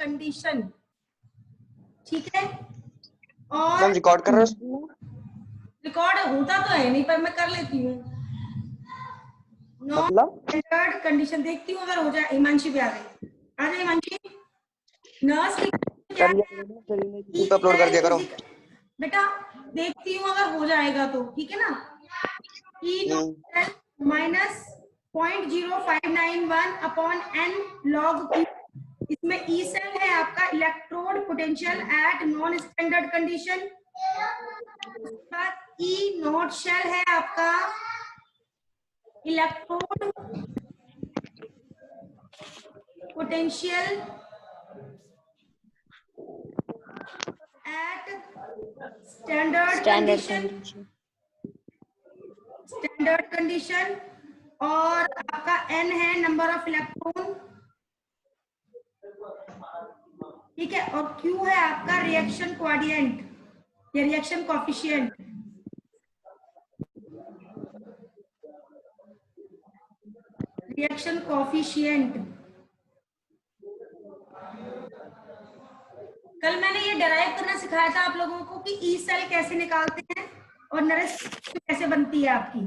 Condition, ठीक है। और मैम रिकॉर्ड कर रहे हो? रिकॉर्ड होता तो है नहीं, पर मैं कर लेती हूँ। नॉन स्टैंडर्ड कंडीशन देखती हूँ अगर हो जाए। हिमांशी भी आ गई, आ जाए हिमांशी। नर्स की क्या कर लिया करो, अपलोड कर दिया करो बेटा, देखती हूँ अगर हो जाएगा तो, ठीक है ना। E minus 0.0591 upon N log Q. इसमें ई सेल है आपका electrode potential at non standard condition. E not cell है आपका electrode potential at standard condition. और आपका एन है नंबर ऑफ इलेक्ट्रॉन, ठीक है। और क्यू है आपका रिएक्शन कोएफिशिएंट या रिएक्शन कोएफिशिएंट। रिएक्शन कोएफिशिएंट कल मैंने ये डिराइव करना सिखाया था आप लोगों को कि ई सेल कैसे निकालते हैं और नरेश कैसे बनती है आपकी।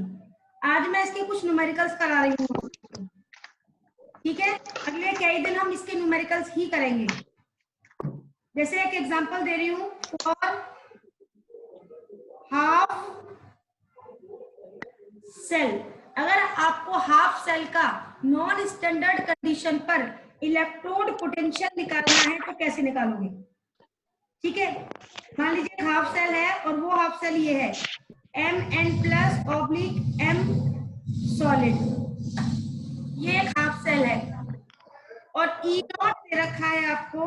आज मैं इसके कुछ न्यूमेरिकल्स करा रही हूँ, ठीक है। अगले कई दिन हम इसके न्यूमेरिकल्स ही करेंगे। जैसे एक एग्जांपल दे रही हूँ, फॉर हाफ सेल, अगर आपको हाफ सेल का नॉन स्टैंडर्ड कंडीशन पर इलेक्ट्रोड पोटेंशियल निकालना है तो कैसे निकालोगे, ठीक है। मान लीजिए हाफ सेल है और वो हाफ सेल ये है Mn+/M सॉलिड, ये एक हाफ सेल है। और ई नॉट दे रखा है आपको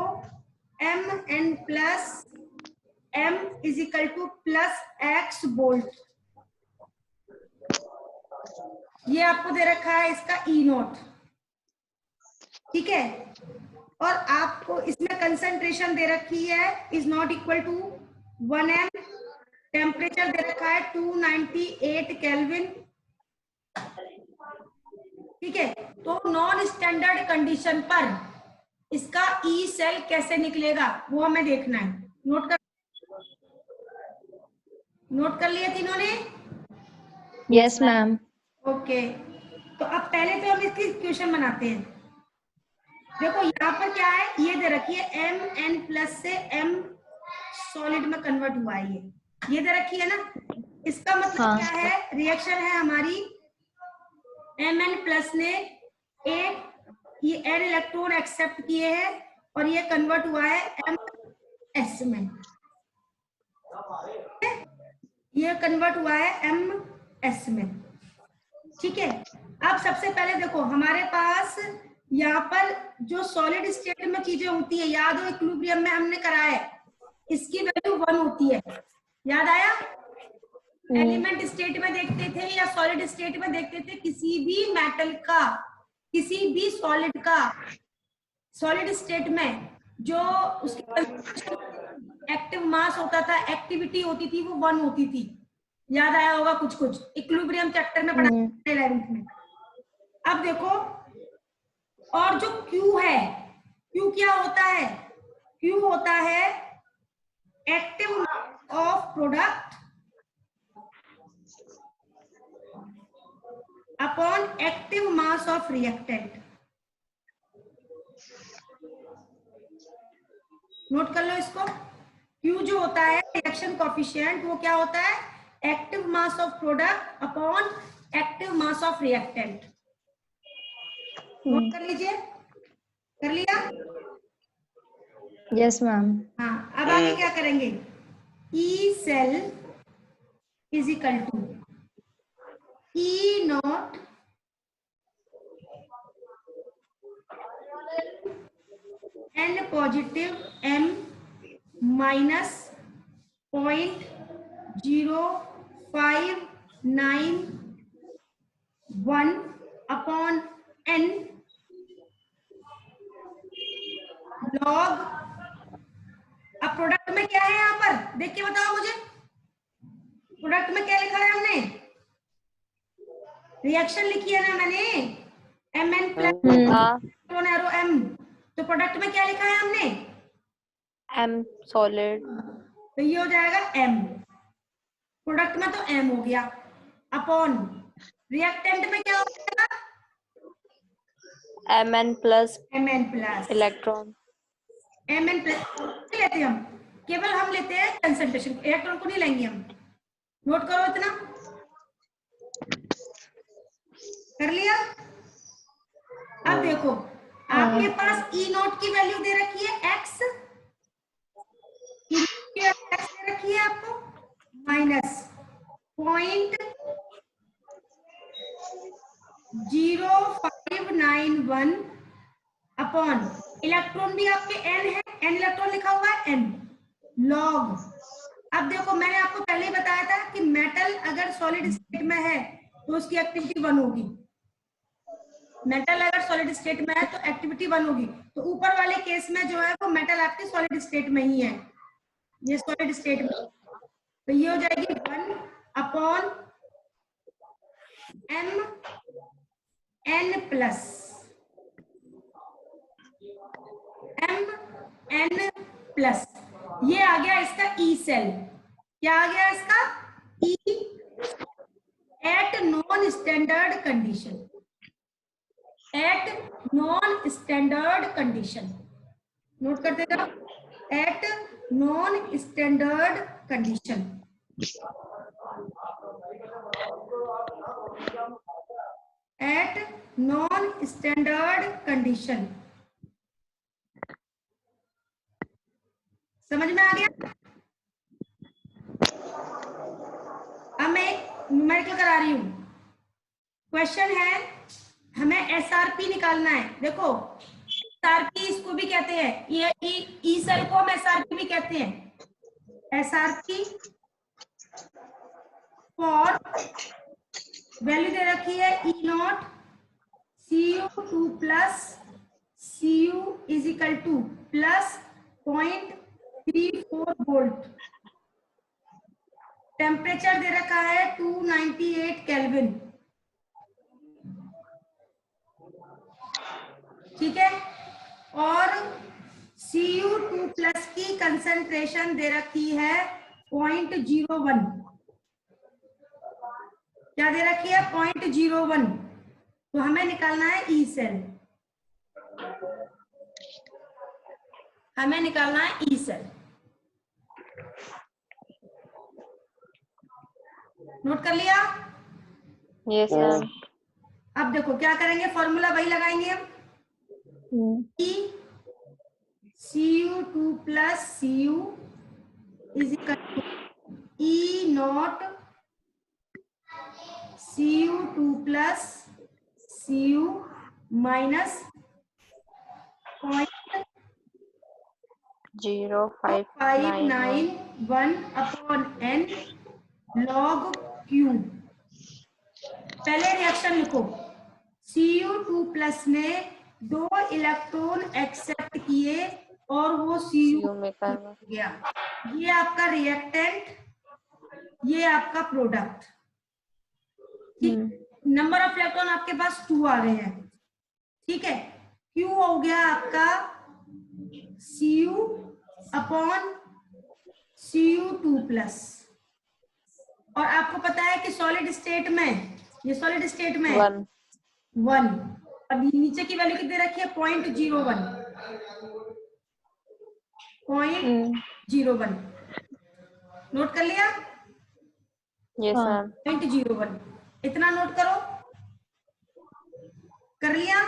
Mn+M +X वोल्ट, ये आपको दे रखा है इसका ई नॉट, ठीक है। और आपको इसमें कंसंट्रेशन दे रखी है is not equal to 1m, temperature दे रखा है 298 केल्विन, ठीक है। तो नॉन स्टैंडर्ड कंडीशन पर इसका ई सेल कैसे निकलेगा वो हमें देखना है। नोट कर लिया तीनों ने? Yes ma'am. ओके, तो अब पहले तो हम इसकी क्वेश्चन बनाते हैं। देखो यहाँ पर क्या है, ये दे रखी है Mn+ से M सॉलिड में कन्वर्ट हुआ है, ये दे रखी है ना। इसका मतलब क्या है, रिएक्शन है हमारी Mn+ ने एक ये n इलेक्ट्रॉन एक्सेप्ट किए हैं और ये कन्वर्ट हुआ है MS में, ये कन्वर्ट हुआ है MS में, ठीक है। अब सबसे पहले देखो हमारे पास यहाँ पर जो सॉलिड स्टेट में चीजें होती है, याद हो इक्विलिब्रियम में हमने करा है, इसकी वैल्यू 1 होती है, याद आया। एलिमेंट स्टेट में देखते थे या सॉलिड स्टेट में देखते थे, किसी भी मेटल का, किसी भी सॉलिड का, सॉलिड स्टेट में जो उसकी एक्टिव मास होता था, एक्टिविटी होती थी, वो 1 होती थी, याद आया होगा कुछ कुछ इक्विलिब्रियम चैप्टर में पढ़ा 11th में। अब देखो, और जो Q है, Q क्या होता है, Q होता है active of product upon active mass of reactant. Note कर लो इसको, Q जो होता है रिएक्शन कोएफिशिएंट, वो क्या होता है, active mass of product upon active mass of reactant. Note कर लीजिए, कर लिया? Yes ma'am. हाँ, अब आगे क्या करेंगे, E cell is equal to E naught n positive M minus 0.0591 upon n log. अब प्रोडक्ट में क्या है, यहाँ पर देख के बताओ मुझे, प्रोडक्ट में क्या लिखा है हमने, रिएक्शन लिखी है ना मैंने, Mn+ एरो M, तो प्रोडक्ट में क्या लिखा है हमने? M solid. तो ये हो जाएगा m, प्रोडक्ट में तो m हो गया, अपॉन रिएक्टेंट में क्या हो जाएगा? Mn plus mn plus electron. mn plus लेते हैं हम, केवल हम लेते हैं कंसंट्रेशन, इलेक्ट्रॉन को नहीं लेंगे हम। नोट करो इतना, कर लिया? अब देखो आपके पास ई नोट की वैल्यू दे रखी है x, x दे रखी है आपको माइनस 0.0591 अपॉन इलेक्ट्रॉन भी आपके n है, n इलेक्ट्रॉन लिखा हुआ है n लॉग। अब देखो मैंने आपको पहले ही बताया था कि मेटल अगर सॉलिड स्टेट में है तो उसकी एक्टिविटी 1 होगी, मेटल अगर सॉलिड स्टेट में है तो एक्टिविटी 1 होगी। तो ऊपर वाले केस में जो है वो मेटल आपके सॉलिड स्टेट में ही है, ये सॉलिड स्टेट में, तो ये हो जाएगी 1 upon m n plus m n plus, ये आ गया इसका ई सेल। क्या आ गया इसका? E at non standard condition, at non standard condition, note कर देगा, at non standard condition. At non standard condition, समझ में आ गया? अब मैं न्यूमेरिकल करा रही हूं, क्वेश्चन है हमें एसआरपी निकालना है। देखो एसआरपी इसको भी कहते हैं, ये ई सेल को हम एसआरपी भी कहते हैं। एसआरपी फॉर वैल्यू दे रखी है E not Cu2 plus Cu is equal to plus 0.34 volt, temperature दे रखा है 298 केल्विन, ठीक है, और Cu2 प्लस की कंसंट्रेशन दे रखी है 0.01, क्या दे रखी है? 0.01। तो हमें निकालना है ई सेल, हमें निकालना है ई सेल। नोट कर लिया? Yes, ma'am. अब देखो क्या करेंगे, फॉर्मूला वही लगाएंगे हम, E Cu2 plus Cu is equal to E not Cu2 plus Cu minus 0.591 upon n log Q। पहले रिएक्शन लिखो, Cu2 प्लस ने 2 इलेक्ट्रॉन एक्सेप्ट किए और वो Cu में करना। गया, ये आपका रिएक्टेंट, ये आपका प्रोडक्ट, ठीक। नंबर ऑफ इलेक्ट्रॉन आपके पास 2 आ गए हैं, ठीक है। Q हो गया आपका Cu अपॉन Cu2 प्लस, और आपको पता है कि सॉलिड स्टेट में, ये सॉलिड स्टेट में 1 और नीचे की वैल्यू कितनी रखी है? 0.01, 0.01। नोट कर लिया? Yes ma'am. 0.01 इतना नोट करो, कर लिया?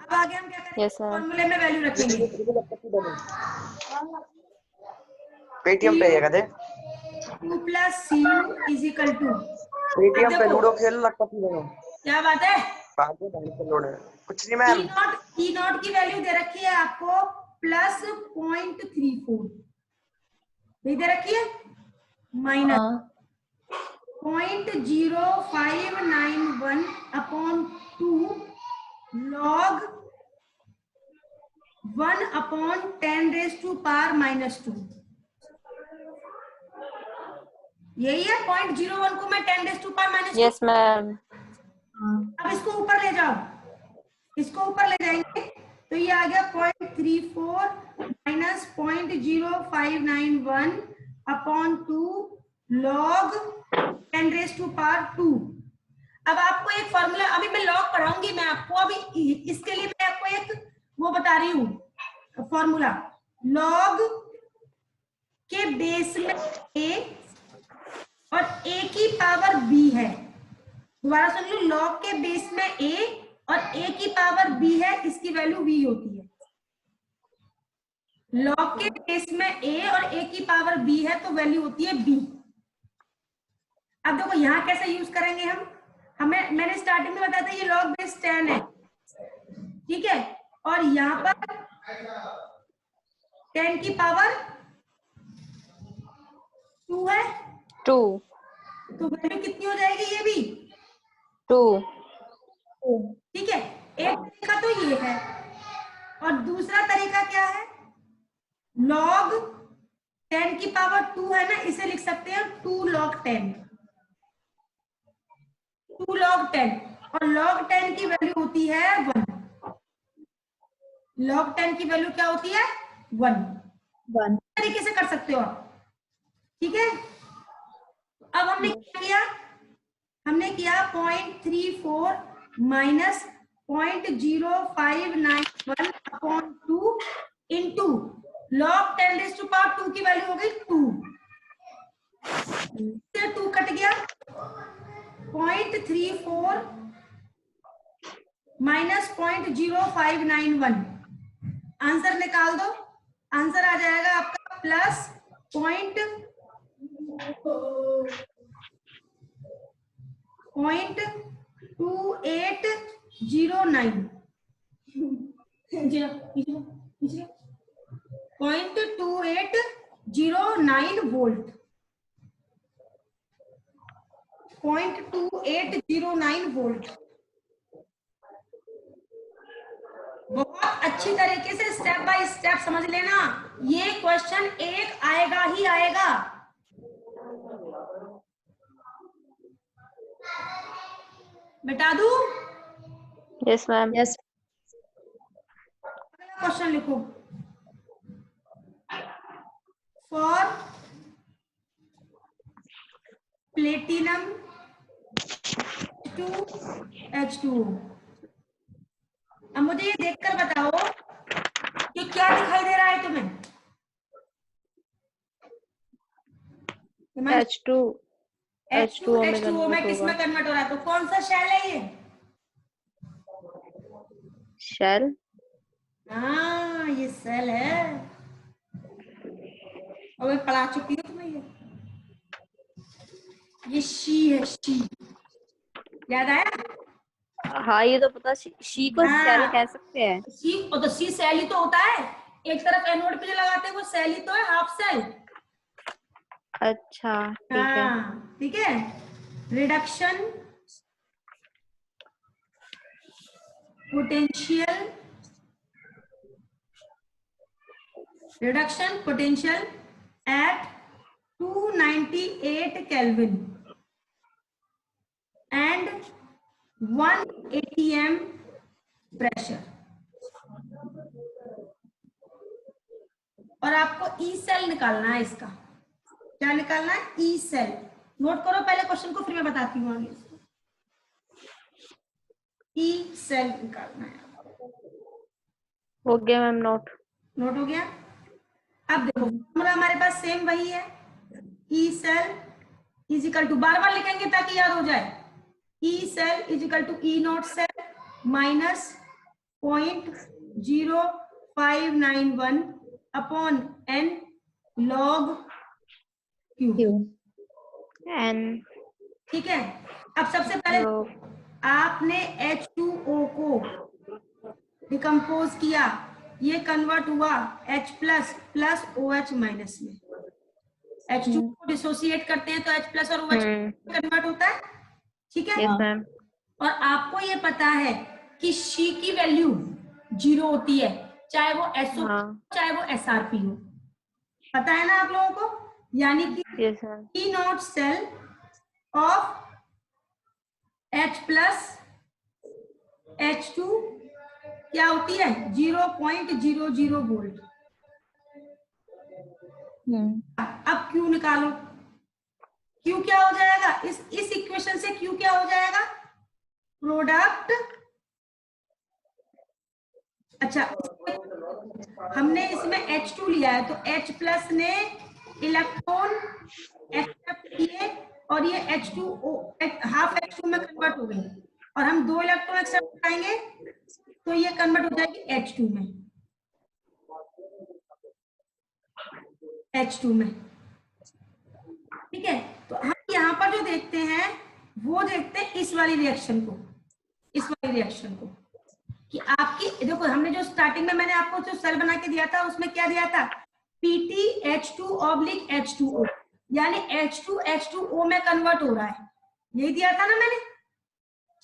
अब आगे हम क्या करेंगे? Yes ma'am. फॉर्मूले में वैल्यू रखेंगे, पेटीएम पे ये कहते 2 plus Cu is equal to, Paytm पे लूडो खेल लगता थी दोनों। क्या बात है? बात है डाउनलोड है कुछ नहीं मैम। ई नॉट की वैल्यू दे रखी है आपको प्लस 0.34, नहीं दे रखी है, माइनस 0.0591 अपॉन 2 लॉग 1 अपॉन 10⁻⁻²। यही है 0.01 को मैं 10⁻⁻²। Yes ma'am. अब इसको ऊपर ले जाओ, इसको ऊपर ले जाएंगे तो ये आ गया 0.34 माइनस 0.0591 अपॉन 2 log 10⁻²। अब आपको एक फॉर्मूला, अभी मैं लॉग पढ़ाऊंगी मैं आपको, अभी इसके लिए मैं आपको एक वो बता रही हूँ फॉर्मूला। लॉग के बेस में a और a की पावर b है। दोबारा सुन लो, लॉग के बेस में a और a की पावर b है, इसकी वैल्यू v होती है। लॉग के बेस में a और a की पावर b है तो वैल्यू होती है b। अब देखो यहां कैसे यूज करेंगे हम, मैंने स्टार्टिंग में बताया था ये log बेस 10 है, ठीक है, और यहां पर 10 की पावर 2 है, 2 तो वैल्यू कितनी हो जाएगी, ये भी 2। ठीक है। एक तरीका तो ये है, और दूसरा तरीका क्या है, log 10 की पावर 2 है ना, इसे लिख सकते हैं 2 log 10, 2 log 10, और log 10 की वैल्यू होती है 1। log 10 की वैल्यू क्या होती है, 1 तरीके से कर सकते हो आप, ठीक है। अब हमने क्या किया, हमने किया 0.34 माइनस 0.0591 अपॉन 2 इंटू log 10⁻² की वैल्यू हो गई 2 से 2 कट गया, 0.34 माइनस 0.0591, आंसर निकाल दो, आंसर आ जाएगा आपका प्लस 0.2809 0.2809 वोल्ट, 0.2809 वोल्ट। बहुत अच्छी तरीके से स्टेप बाय स्टेप समझ लेना, ये क्वेश्चन एक आएगा ही आएगा। मिटा दूं? Yes ma'am. यस अगला क्वेश्चन लिखो, फॉर प्लेटिनम H2O। अब मुझे ये देखकर बताओ कि क्या दिखाई दे रहा है तुम्हें, H2O में H2O में किस में कन्वर्ट हो रहा है, तो कौन सा शेल है ये, शेल। हाँ ये सेल है, और मैं पढ़ा चुकी हूँ तुम्हें ये शी है, शी, याद आया? हाँ ये तो पता, शी को सेल कह सकते हैं। सी, और तो सी सेल ही तो होता है, एक तरफ एनोड पे जो लगाते हैं वो सेल ही तो है, हाफ सेल। अच्छा ठीक है। हाँ ठीक है। Reduction potential at 298 Kelvin and 1 atm pressure. और आपको ई सेल निकालना है, इसका क्या निकालना है, ई सेल। नोट करो पहले क्वेश्चन को, फिर मैं बताती हूँ आगे। ई सेल निकालना है, हो गया मैम, नोट हो गया। अब देखो फॉर्मूला हमारे पास सेम वही है, E cell is equal to, बार बार लिखेंगे ताकि याद हो जाए, E cell is equal to E not cell minus 0.0591 upon n log Q। एन। ठीक है। अब सबसे पहले आपने H2O को डिकम्पोज किया, ये कन्वर्ट हुआ H plus plus OH minus में। H2 को डिसोसिएट करते हैं तो H प्लस और OH कन्वर्ट होता है, ठीक है। Yes ma'am. और आपको ये पता है कि शी की वैल्यू 0 होती है, चाहे वो SO चाहे वो SRP हो, पता है ना आप लोगों को, यानी कि yes ma'am. E not cell of H plus H2 क्या होती है 0.00 वोल्ट। अब Q निकालो, Q क्या हो जाएगा, इस इक्वेशन से Q क्या हो जाएगा, प्रोडक्ट। अच्छा, हमने इसमें H2 लिया है तो H प्लस ने इलेक्ट्रॉन एक्सेप्ट किए और ये H2O हाफ H2 में कन्वर्ट हो गई, और हम 2 इलेक्ट्रॉन एक्सेप्ट करेंगे तो ये कन्वर्ट हो जाएगी H2 में, H2 में। ठीक है, तो हम यहाँ पर जो देखते हैं वो देखते हैं इस वाली रिएक्शन को, इस वाली रिएक्शन को, कि आपकी देखो हमने जो स्टार्टिंग में मैंने आपको जो सेल बना के दिया था उसमें क्या दिया था, PTH2/H2O, यानी H2H2O में कन्वर्ट हो रहा है, यही दिया था ना मैंने।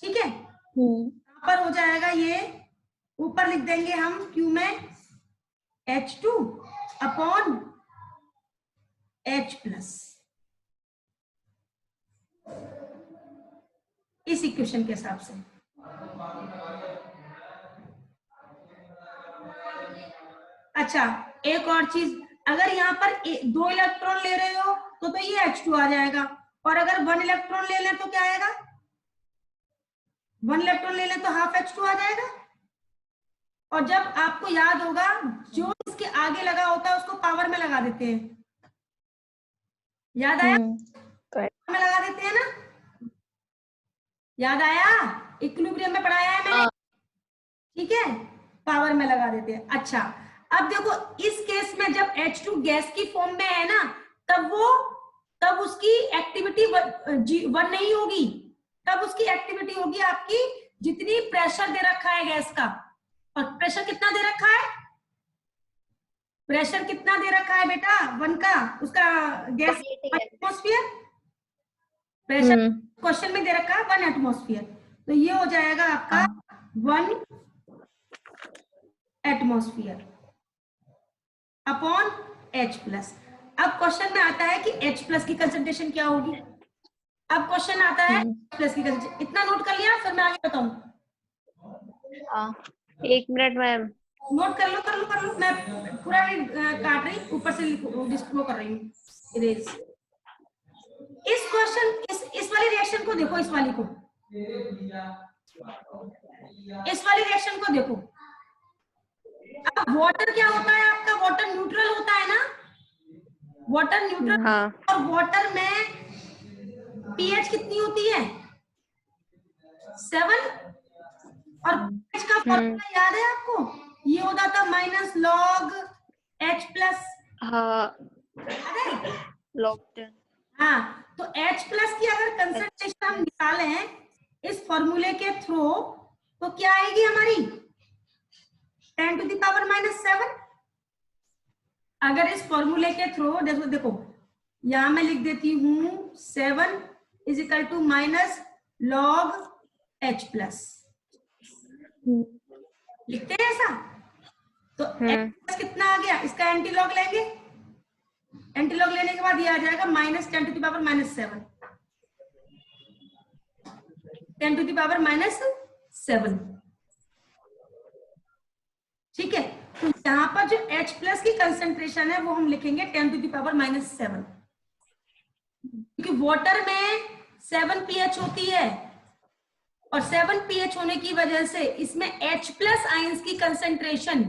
ठीक है, यहाँ पर हो जाएगा ये, ऊपर लिख देंगे हम Q में H2/H+, इस इक्वेशन के हिसाब से। अच्छा, एक और चीज, अगर यहाँ पर 2 इलेक्ट्रॉन ले रहे हो तो ये H2 आ जाएगा, और अगर 1 इलेक्ट्रॉन ले लें तो क्या आएगा, 1 इलेक्ट्रॉन ले लें तो हाफ H2 आ जाएगा। और जब आपको याद होगा जो इसके आगे लगा होता है उसको पावर में लगा देते हैं, याद आया, में लगा देते हैं ना, याद आया, इक्विलिब्रियम में पढ़ाया है मैंने। ठीक है, पावर में लगा देते हैं। अच्छा, अब देखो इस केस में जब H2 गैस की फॉर्म में है ना, तब उसकी एक्टिविटी 1 नहीं होगी, तब उसकी एक्टिविटी होगी आपकी जितनी प्रेशर दे रखा है गैस का। और प्रेशर कितना दे रखा है, प्रेशर कितना दे रखा है बेटा 1 का, उसका गैस एटमॉस्फेयर, प्रेशर क्वेश्चन में दे रखा है 1 एटमॉस्फेयर, तो ये हो जाएगा आपका 1 एटमॉस्फेयर अपॉन H+। अब क्वेश्चन में आता है कि H+ की कंसंट्रेशन क्या होगी। अब क्वेश्चन आता है H+ की कंसंट्रेशन, इतना नोट कर लिया, फिर मैं आगे बताऊं। 1 मिनट मैम, नोट कर लो, मैं पूरा काट रही, ऊपर से डिस्प्लो कर रही हूँ इरेज। इस क्वेश्चन इस वाली रिएक्शन को देखो, इस वाली रिएक्शन को देखो। अब वाटर क्या होता है आपका, वाटर न्यूट्रल होता है ना, वाटर न्यूट्रल। हाँ। और वाटर में पीएच कितनी होती है 7, और पीएच का फॉर्मूला याद है आपको, ये होता था -log H+। हाँ, log 10। हाँ, तो H+ की अगर कंसंट्रेशन हम निकालें इस फॉर्मूले के थ्रू तो क्या आएगी हमारी 10⁻⁻7। अगर इस फॉर्मूले के थ्रू देखो यहां मैं लिख देती हूं 7 = -log H+, लिखते हैं ऐसा। तो H+ कितना आ गया, इसका एंटी लॉग लेंगे, एंटी लॉग लेने के बाद ये आ जाएगा -10⁻⁻7, 10⁻⁻7। ठीक है, तो यहाँ पर जो H+ की कंसंट्रेशन है वो हम लिखेंगे 10⁻⁻7, क्योंकि वाटर में 7 pH होती है, और 7 pH होने की वजह से इसमें H+ आयंस की कंसंट्रेशन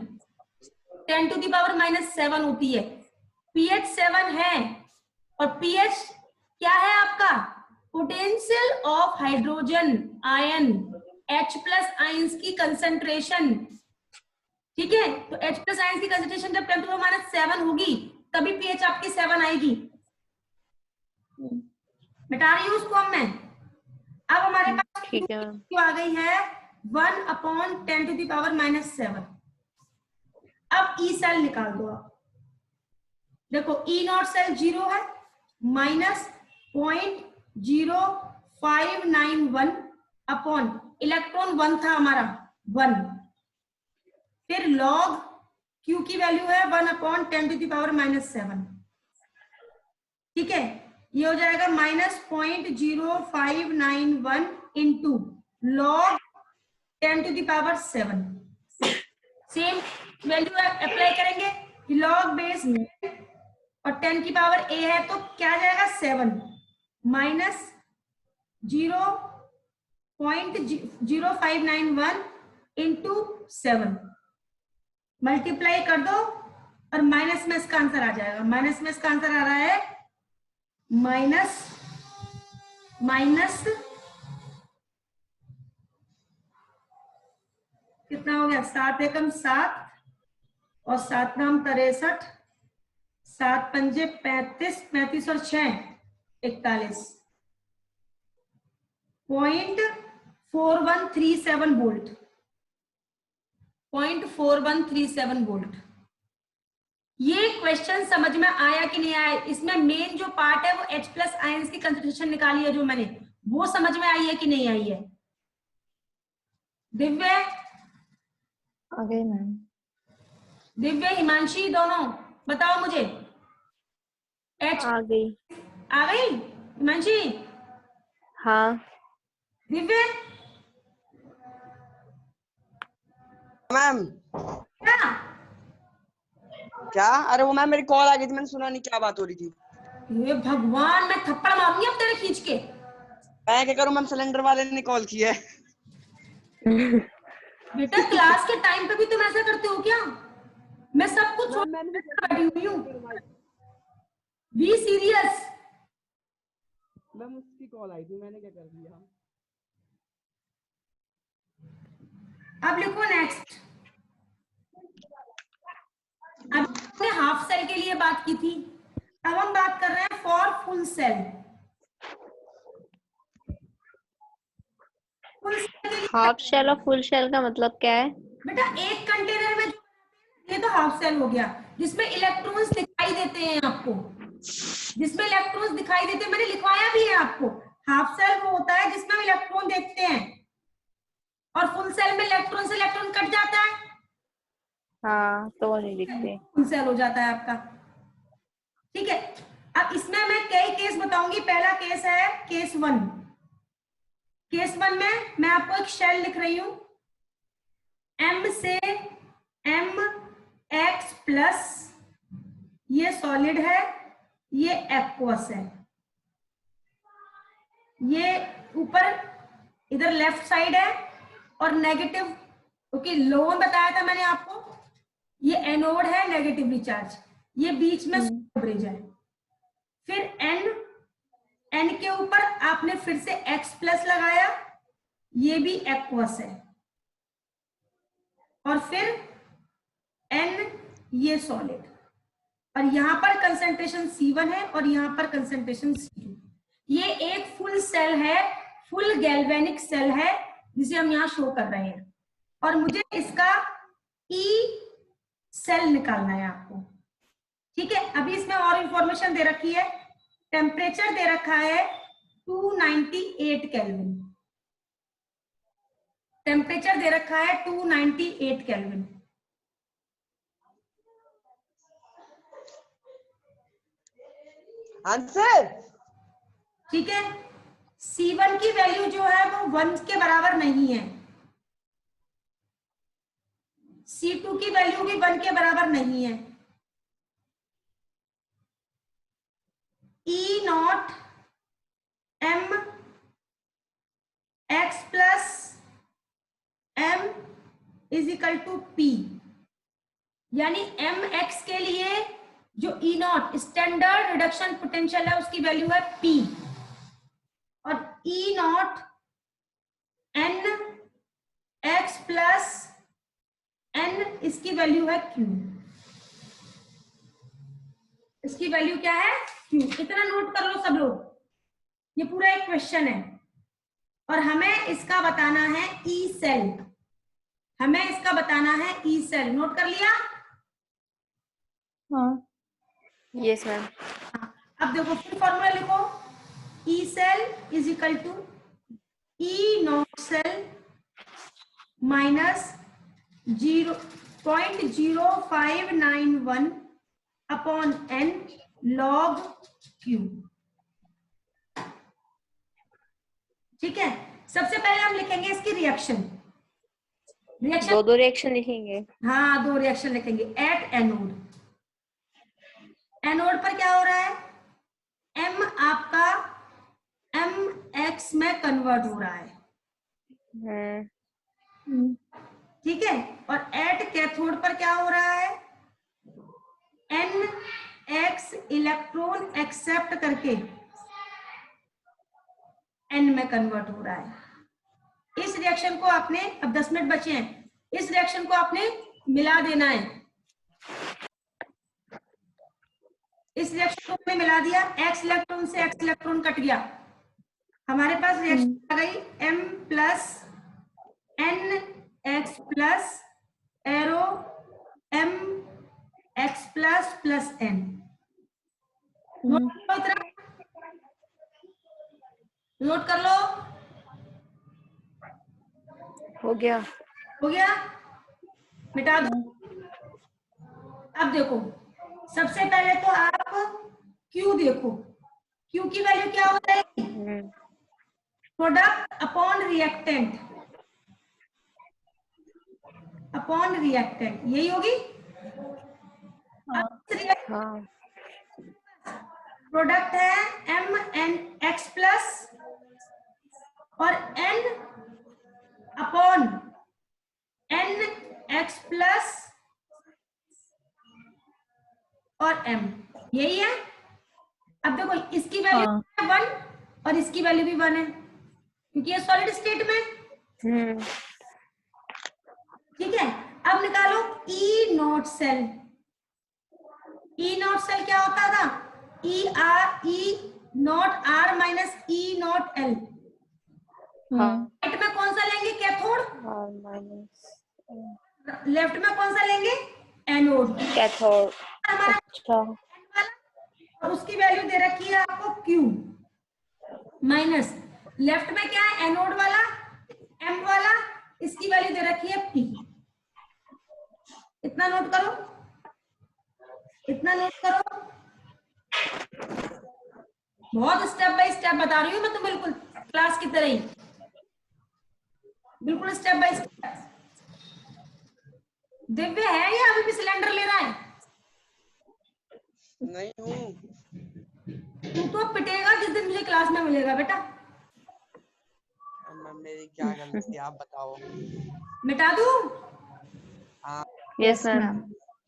10⁻⁻7 होती है। pH 7 है, और pH क्या है आपका, potential of hydrogen ion H+ ions की कंसंट्रेशन। ठीक है, तो H+ आयंस की कंसंट्रेशन जब 10⁻⁻7 होगी तभी pH आपकी 7 आएगी। मिटा रही हूँ उसको अब मैं। अब हमारे पास ठीक है आ गई है 1/10⁻⁻7। अब E सेल निकाल दो आप। देखो E0 सेल 0 है, -0.0591 अपॉन इलेक्ट्रॉन 1 था हमारा 1, फिर लॉग Q की वैल्यू है 1/10⁻⁻7। ठीक है, ये हो जाएगा -0.0591 इंटू log 10⁻7। वैल्यू अप्लाई करेंगे, लॉग बेस और 10 की पावर a है तो क्या जाएगा 7 माइनस 0.0591 इंटू 7 मल्टीप्लाई कर दो और माइनस में इसका आंसर आ जाएगा। माइनस में इसका आंसर आ रहा है माइनस कितना हो गया 7 एकम 7 और 7 नाम 63 7 पंजे 35 35 और 6 41 0.4137 वोल्ट 0.4137 वोल्ट। ये क्वेश्चन समझ में आया कि नहीं आया? इसमें मेन जो पार्ट है वो H+ आयंस की कंसंट्रेशन निकाली है जो मैंने, वो समझ में आई है कि नहीं आई है? दिव्य, आगे मैम। दिव्य हिमांशी दोनों बताओ मुझे। आ गई। आ गई हिमांशी? हाँ दिव्य मैम क्या? क्या? अरे वो मैम मेरी कॉल आ गई थी, मैंने सुना नहीं क्या बात हो रही थी। ये भगवान, मैं थप्पड़ मारूंगी अब तेरे खींच के। मैं क्या करूं मैम, सिलेंडर वाले ने कॉल की है। बेटा क्लास के टाइम पे भी तुम ऐसा करते हो क्या? मैं सब कुछ छोड़ मैंने बैठी हुई हूँ। Be serious. मैम उसकी कॉल आई थी, मैंने क्या कर दिया। अब लिखो नेक्स्ट। अब हमने हाफ सेल के लिए बात की थी, अब हम बात कर रहे हैं for full cell. Full cell के लिए हाफ शेल और फुल शेल का मतलब क्या है? बेटा एक कंटेनर में जो, ये तो हाफ सेल हो गया जिसमें इलेक्ट्रॉन्स दिखाई देते हैं आपको, जिसमें इलेक्ट्रॉन्स दिखाई देते हैं, मैंने लिखवाया भी है आपको। हाफ सेल वो होता है जिसमें हम इलेक्ट्रॉन देखते हैं, और फुल सेल में इलेक्ट्रॉन से इलेक्ट्रॉन कट जाता है, हाँ तो वो नहीं दिखते। फुल सेल हो जाता है आपका। ठीक है, अब इसमें मैं कई केस बताऊंगी। पहला केस है केस 1। केस 1 में मैं आपको एक शेल लिख रही हूं, M से MX+, ये सॉलिड है, ये एक्वस है, ये ऊपर इधर लेफ्ट साइड है और नेगेटिव, क्योंकि लो में बताया था मैंने आपको, ये एनोड है नेगेटिवली चार्ज, ये बीच में ब्रिज है। फिर N के ऊपर आपने फिर से X+ लगाया, ये भी एक्वस है, और फिर N ये सॉलिड, और यहां पर कंसंट्रेशन C1 है और यहां पर कंसंट्रेशन C2। ये एक फुल सेल है, फुल गैल्वेनिक सेल है जिसे हम यहां शो कर रहे हैं, और मुझे इसका E सेल निकालना है आपको। ठीक है, अभी इसमें और इंफॉर्मेशन दे रखी है। टेम्परेचर दे रखा है 298 केल्विन, टेम्परेचर दे रखा है 298 केल्विन। आंसर ठीक है, C1 की वैल्यू जो है वो 1 के बराबर नहीं है, C2 की वैल्यू भी 1 के बराबर नहीं है। E0 MX+ M = P, यानी MX के लिए जो E0 स्टैंडर्ड रिडक्शन पोटेंशियल है उसकी वैल्यू है P, और E0 NX+ N इसकी वैल्यू है Q, इसकी वैल्यू क्या है Q। इतना नोट कर लो सब लोग, ये पूरा एक क्वेश्चन है और हमें इसका बताना है E सेल, हमें इसका बताना है E सेल। नोट कर लिया? हाँ यस मैम। अब देखो फिर फॉर्मूला लिखो, E cell = E0 cell minus 0.0591 upon N log Q। ठीक है, सबसे पहले हम लिखेंगे इसकी रिएक्शन। रिएक्शन, दो रिएक्शन लिखेंगे। हाँ 2 रिएक्शन लिखेंगे। एट एनोड, एनोड पर क्या हो रहा है, M आपका MX में कन्वर्ट हो रहा है, ठीक है। और एट कैथोड पर क्या हो रहा है, NX इलेक्ट्रॉन एक्सेप्ट करके N में कन्वर्ट हो रहा है। इस रिएक्शन को आपने, अब 10 मिनट बचे हैं, इस रिएक्शन को आपने मिला देना है। इस रिएक्शन को हमने मिला दिया, X इलेक्ट्रॉन से X इलेक्ट्रॉन कट गया, हमारे पास रिएक्शन आ गई M plus NX plus arrow MX plus plus N। Note कर लो, हो गया। हो गया, मिटा दो। अब देखो, सबसे पहले तो आप Q देखो, Q की वैल्यू क्या हो जाएगी, product upon reactant, upon reactant, यही होगी। हाँ प्रोडक्ट है MNX प्लस और N अपॉन NX प्लस और M, यही है। अब देखो इसकी वैल्यू 1 और इसकी वैल्यू भी 1 है, क्योंकि ये सॉलिड स्टेट में, ठीक है। अब निकालो E naught cell, E naught cell क्या होता था, E naught R minus E naught L। Right में कौन सा लेंगे, कैथोड, लेफ्ट में कौन सा लेंगे, एनोड, कैथोड। अच्छा, और उसकी वैल्यू दे रखी है आपको Q माइनस, लेफ्ट में क्या है, एनोड वाला M वाला, इसकी वैल्यू दे रखी है P। इतना नोट करो, इतना नोट करो, बहुत स्टेप बाय स्टेप बता रही हूँ मैं तो, बिल्कुल क्लास की तरह ही, बिल्कुल स्टेप बाय स्टेप। दिव्य है या अभी भी सिलेंडर ले रहा है, नहीं हूँ। तू तो पिटेगा जिस दिन मुझे क्लास में मिलेगा बेटा। मैम मेरी क्या गलती है, आप बताओ। मिटा दूं, हाँ यस मैम।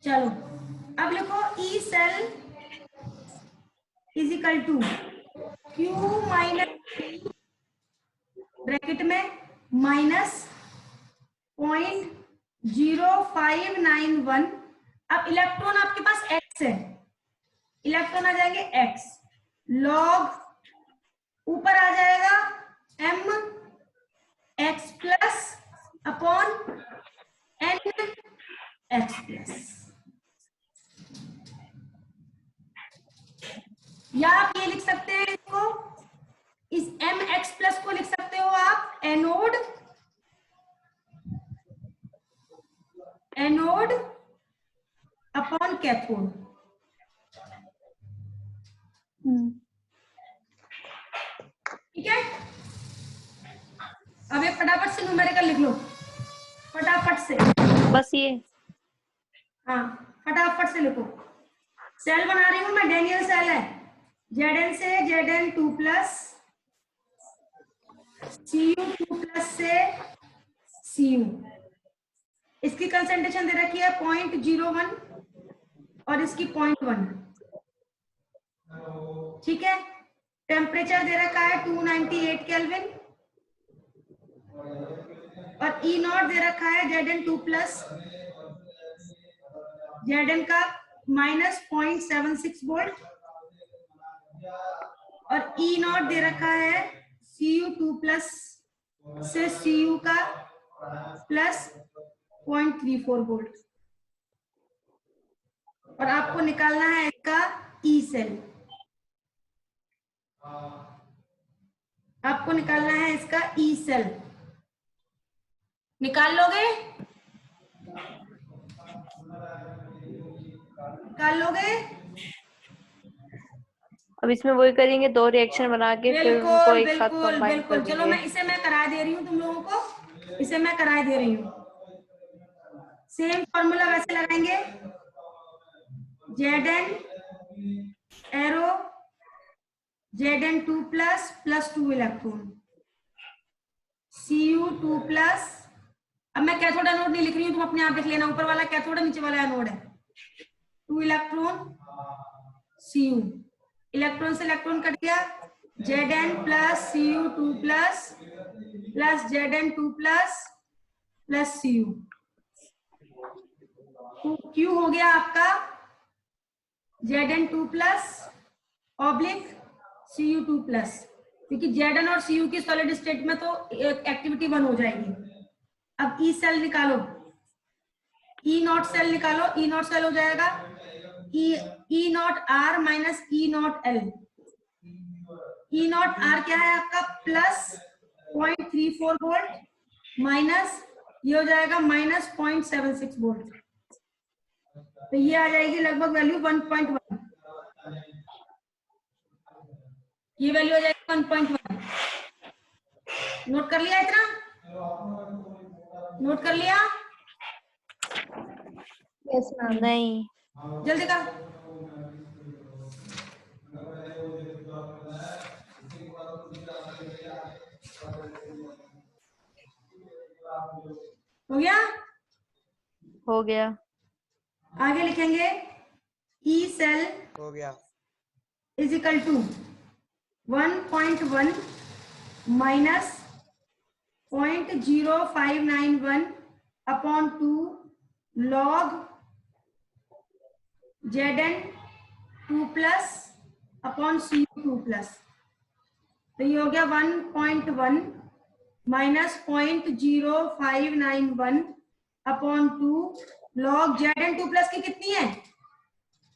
चलो अब लिखो E cell is equal to Q minus bracket में माइनस 0.0591। अब इलेक्ट्रॉन आपके पास X है, इलेक्ट्रॉन आ जाएंगे X, लॉग ऊपर आ जाएगा M X plus upon N X plus, या आप ये लिख सकते हैं इसको, इस M X प्लस को लिख सकते हो आप एनोड, एनोड अपॉन कैथोड। ठीक है, अब एक फटाफट से न्यूमेरिकल लिख लो, फटाफट से, बस ये, हाँ फटाफट से लिखो। सेल बना रही हूं मैं, डेनियल सेल है, Zn से Zn2 प्लस, Cu2 प्लस से Cu, इसकी कंसेंट्रेशन दे रखी है 0.01 और इसकी 0.1, ठीक है। टेम्परेचर दे रखा है 298 केल्विन और E नॉट दे रखा है Zn2 प्लस, Zn का माइनस 0.76 वोल्ट और E नॉट दे रखा है Cu2 प्लस से Cu का प्लस 0.34 वोल्ट, और आपको निकालना है इसका E सेल, आपको निकालना है इसका E सेल, निकाल लोगे, निकाल लोगे। अब इसमें वही करेंगे, दो रिएक्शन बना के फिर उनको एक साथ बिल्कुल कंबाइन बिल्कुल, कर चलो देंगे। मैं इसे मैं करा दे रही हूँ तुम लोगों को, इसे मैं करा दे रही हूँ। सेम फॉर्मूला वैसे लगाएंगे, Zn arrow Zn2 plus 2 electron, Cu2 plus, अब मैं कैथोड एनोड नहीं लिख रही हूँ, तुम अपने आप लिख लेना, ऊपर वाला कैथोड है, नीचे वाला एनोड है, 2 इलेक्ट्रॉन Cu, इलेक्ट्रॉन से इलेक्ट्रॉन कट गया, Zn plus Cu2 plus Zn2 plus Cu, Q हो गया आपका Zn2 plus oblique Cu2 plus, क्योंकि Zn और Cu की सॉलिड स्टेट में तो एक्टिविटी 1 हो जाएगी। अब E सेल निकालो, E नॉट सेल निकालो, E नॉट सेल हो जाएगा E naught R minus E naught L, E naught R क्या है आपका प्लस 0.34 वोल्ट माइनस ये हो जाएगा माइनस 0.76 वोल्ट, तो ये आ जाएगी लगभग वैल्यू 1.1, ये वैल्यू आ जाएगी 1.1। नोट कर लिया, इतना नोट कर लिया? Yes ma'am. नहीं। जल्दी कर, हो गया? हो गया। आगे लिखेंगे E सेल हो गया। Is equal to 1.1 minus 0.0591 upon 2 log Zn2 plus upon Cu2 plus, तो ये हो गया 1.1 minus 0.0591 upon 2 log Zn2 plus की कितनी है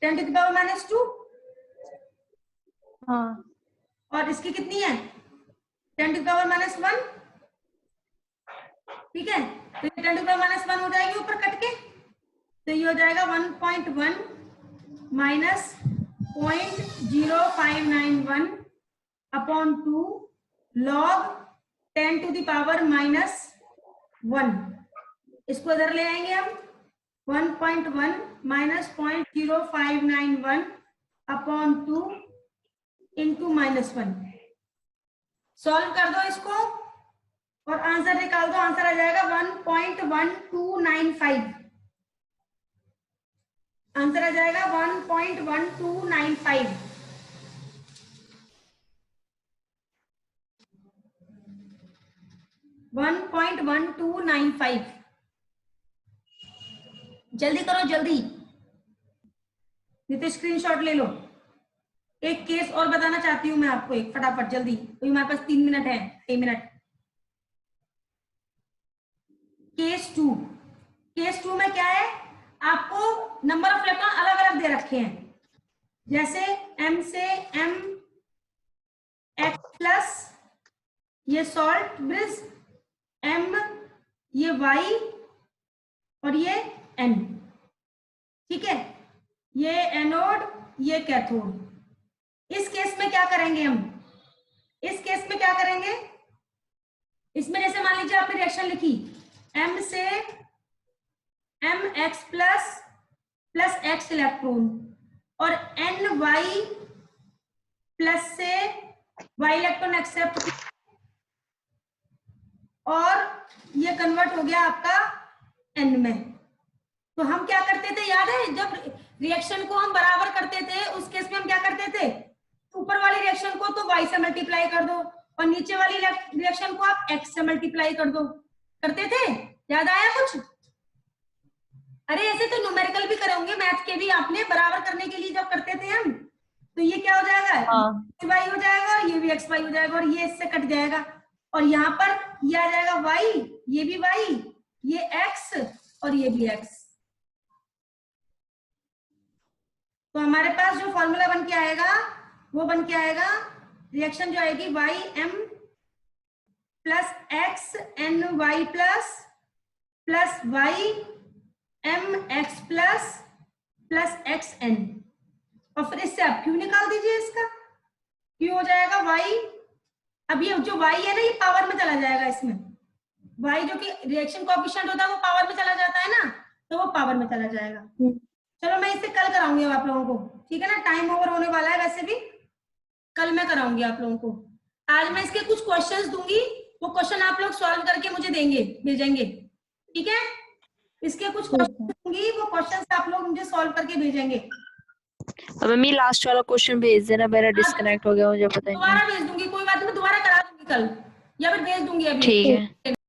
10 टू द पावर माइनस 2, हाँ। और इसकी कितनी है 10 टू द पावर माइनस 1, ठीक है, तो ये 10 टू द पावर माइनस 1 हो जाएगी ऊपर कट के, तो ये हो जाएगा 1.1 minus 0.0591 upon 2 log 10 to the power minus 1, इसको इधर ले आएंगे हम, 1.1 minus 0.0591 upon 2 into minus 1, solve कर दो इसको और आंसर निकाल दो, आंसर आ जाएगा 1.1295, आंसर आ जाएगा 1.1295। जल्दी करो जल्दी, नहीं तो स्क्रीनशॉट ले लो। एक केस और बताना चाहती हूँ मैं आपको, एक फटाफट जल्दी, तो हमारे पास 3 मिनट है, 6 मिनट। केस 2, केस 2 में क्या है, आपको नंबर ऑफ इलेक्ट्रॉन अलग अलग दे रखे हैं, जैसे M से M X प्लस ये सॉल्ट ब्रिज, M ये Y और ये N, ठीक है, ये एनोड ये कैथोड। इस केस में क्या करेंगे हम, इस केस में क्या करेंगे, इसमें जैसे मान लीजिए आपने रिएक्शन लिखी M से MX प्लस X इलेक्ट्रॉन और NY प्लस से Y इलेक्ट्रॉन एक्सेप्ट, और ये कन्वर्ट हो गया आपका N में। तो हम क्या करते थे याद है, जब रिएक्शन को हम बराबर करते थे उस केस में हम क्या करते थे, ऊपर वाली रिएक्शन को तो Y से मल्टीप्लाई कर दो और नीचे वाली रिएक्शन को आप X से मल्टीप्लाई कर दो, करते थे, याद आया कुछ? अरे ऐसे तो न्यूमेरिकल भी करे होंगे मैथ के भी आपने, बराबर करने के लिए जब करते थे हम, तो ये क्या हो जाएगा y हो जाएगा और ये भी xy हो जाएगा और ये इससे कट जाएगा, और यहाँ पर ये आ जाएगा y, ये भी y, ये x और ये भी x। तो हमारे पास जो फॉर्मूला बन के आएगा वो बन के आएगा, रिएक्शन जो आएगी y m plus x n y plus y m x plus x n, और फिर इससे आप क्यू निकाल दीजिए, इसका क्यू हो जाएगा y, अब ये जो y है ना ये पावर में चला जाएगा, इसमें y जो कि रिएक्शन कोएफिशिएंट होता है वो पावर में चला जाता है ना, तो वो पावर में चला जाएगा। चलो मैं इसे कल कराऊंगी आप लोगों को, ठीक है ना, टाइम ओवर होने वाला है वैसे भी, कल मैं कराऊंगी आप लोगों को। आज मैं इसके कुछ क्वेश्चंस दूंगी, वो क्वेश्चन आप लोग सॉल्व करके मुझे भेजेंगे, ठीक है। इसके कुछ क्वेश्चन दूंगी, वो क्वेश्चंस आप लोग मुझे सॉल्व करके भेजेंगे। मम्मी लास्ट वाला क्वेश्चन भेज देना, मेरा डिस्कनेक्ट हो गया, मुझे पता ही नहीं। दोबारा भेज दूंगी, कोई बात नहीं, मैं दोबारा करा दूंगी कल, या फिर भेज दूंगी अभी। ठीक है।